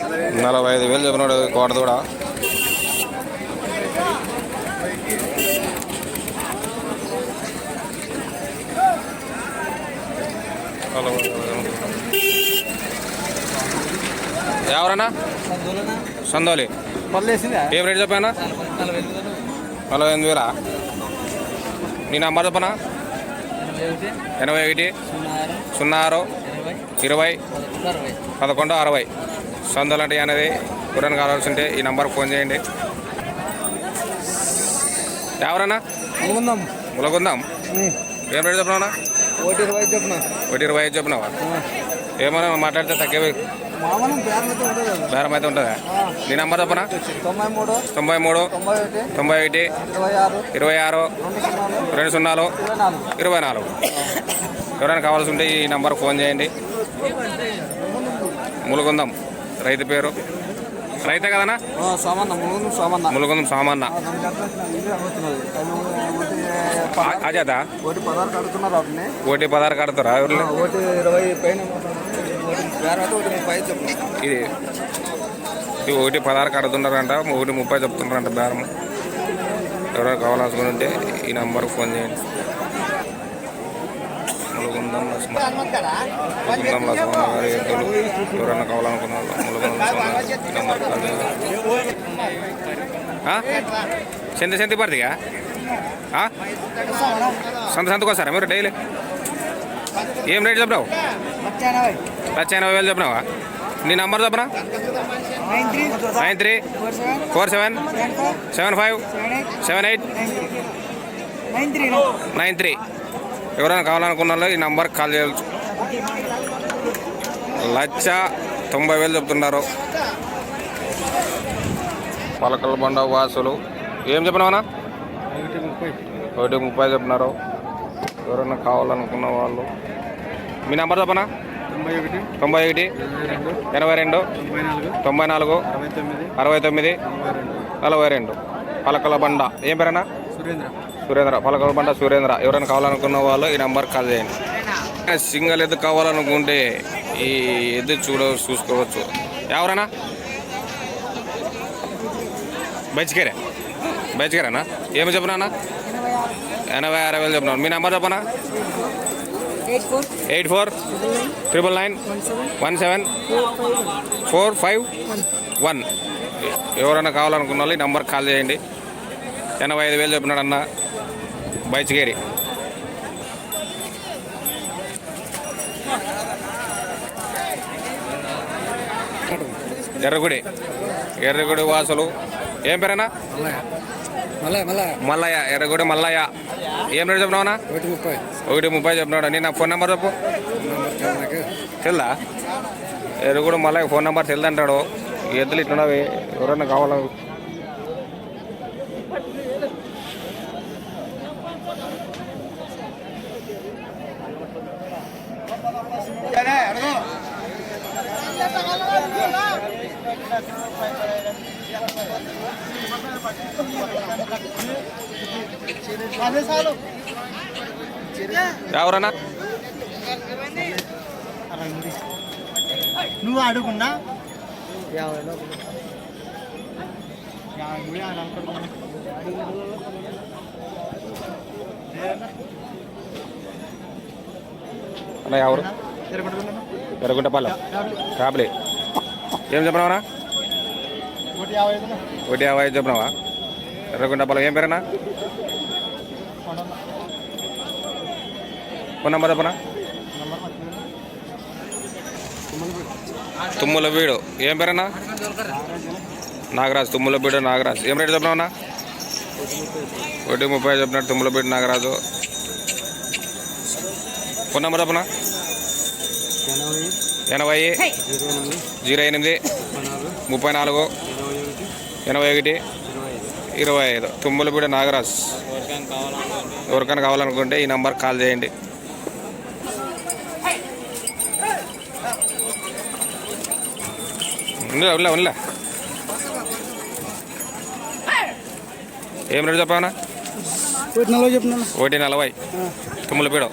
45,000 చెప్పినాడు కోట దూడ. ఎవరన్నా సందోలి ఏం రేట్ చెప్పానా? 45,000. నీ నంబర్ చెప్పనా? 81 06 20 11 60. సందోలంటే అనేది ఎవరైనా కావాల్సి ఉంటే ఈ నంబర్కి ఫోన్ చేయండి. ఎవరన్నా ములగుందాం ఏం రేట్ చెప్పినావునా? 1,20,000 చెప్పినావా? ఏమన్నా మాట్లాడితే తక్కువ బేరం అయితే ఉంటుందా? నీ నంబర్ చెప్పనా? 93 91 26 20 24. ఎవరైనా కావాల్సి ఉంటే ఈ నంబర్కి ఫోన్ చేయండి. ములుగుందాం రైతు పేరు రైతే కదనా? ములుగుందం సామాన్న అదేదా 1,16 కడుతురా? ఇది 1,16 కడుతున్నారంట, 1,30 చెప్తున్నారంట బేరం. ఎవరైనా కావాలనుకుని ఉంటే ఈ నంబర్కి ఫోన్ చేయండి. ములుగుందం లక్ష్మణ గారి ఎద్దులు ఎవరైనా కావాలనుకున్న ములుగుందం ఈ నంబర్కి కాల్ చేయండి. సెంతి పడుతుందిగా సంతకు వస్తారా మీరు డైలీ? ఏం రేట్ చెప్పినావు? 80,000 చెప్పినావా? నీ నంబర్ చెప్పనా? 93 47 75 78 93. ఎవరైనా కావాలనుకున్న ఈ నంబర్కి కాల్ చేయవచ్చు. 1,90,000 చెప్తున్నారు. పలకల బండ వాసులు ఏం చెప్పినావనా? 1,30 చెప్పినారు. ఎవరైనా కావాలనుకున్న వాళ్ళు మీ నెంబర్ చెప్పనా? 91 82 94 69 42. పలకల బండ ఏం పేరన్నా? సురేంద్ర. పలకల బండ సురేంద్ర. ఎవరైనా కావాలనుకున్న వాళ్ళు ఈ నెంబర్కి కాల్ చేయండి. సింగల్ ఎద్దు కావాలనుకుంటే ఈ ఎద్దు చూసుకోవచ్చు. ఎవరైనా బయచకేరేనా? ఏమి చెప్పినా? 86,000 చెప్పినా. మీ నెంబర్ చెప్పనా? 84 999 17 451. ఎవరైనా కావాలనుకున్న వాళ్ళు ఈ నెంబర్కి కాల్ చేయండి. 85,000 చెప్పినాడు అన్న బైచగేరి. ఎర్రగుడి వాసులు ఏం పేరేనా? మల్లయ్య. ఎర్రగుడి మల్లయ్య. ఏం రేటు చెప్పినావునా? 1,30 చెప్పినాడు. నేను నా ఫోన్ నెంబర్ చెప్పు. తెల్దా? ఎర్రగుడి మల్లయ్య ఫోన్ నెంబర్ తెల్దంటాడు. ఎద్దులు ఇట్లున్నవి ఎవరైనా కావాల ఎవరన్నా నువ్వు అడుగున్నా అన్న ఎవరు? ఎర్రగుంటపల్లెం కాపులే. ఏం చెప్పినావనా? 1,50 చెప్పినావా? ఎర్రగుంటపల్లెం. ఏం పేరేనా? ఫోన్ నెంబర్ చెప్పనా? తుమ్ములబీడు. ఏం పేరేనా? నాగరాజు. తుమ్ములబీడు నాగరాజు. ఏం రేటు చెప్పినావన్నా? 1,30 చెప్పినట్టు తుమ్ములబీడు నాగరాజు. ఫోన్ నెంబర్ చెప్పనా? 80 08 34 81 25. తుమ్ములబీడు నాగరాజు. ఎవరికైనా కావాలనుకుంటే ఈ నంబర్కి కాల్ చేయండి. ఉండలే ఏం రేటు చెప్పావనా? 1,40 తుమ్ములపీడ.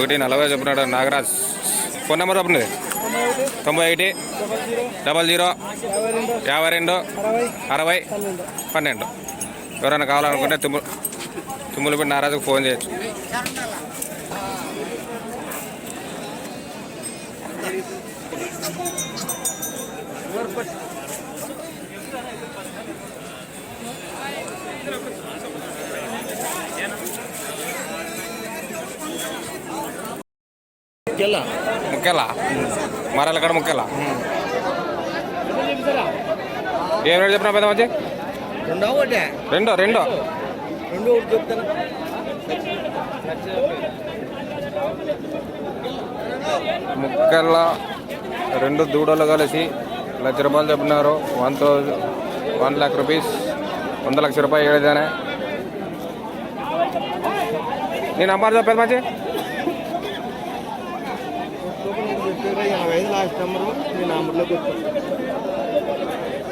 140 చెప్పినాడు నాగరాజ్. ఫోన్ నెంబర్ చెప్పండి. 91 00 52 60 12. ఎవరైనా కావాలనుకుంటే తుమ్ములపూడి నారాజుకు ఫోన్ చేయొచ్చు. ముఖ్యలా మరాల కాడ ముఖ్యలా ఏం రేటు చెప్పినా పెద్ద మంచి రెండో ముక్కల్లా 2 దూడలు కలిసి ₹1,00,000 చెప్పినారు. 1 lakh rupees, 100 లక్షల రూపాయలు ఏదైనా. నీ నంబర్ చెప్పేది మంచి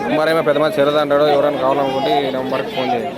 నెంబర్ ఏమో పెద్ద మంది చేరదంటాడు. ఎవరైనా కావాలనుకుంటే ఈ నెంబర్కి ఫోన్ చేయండి.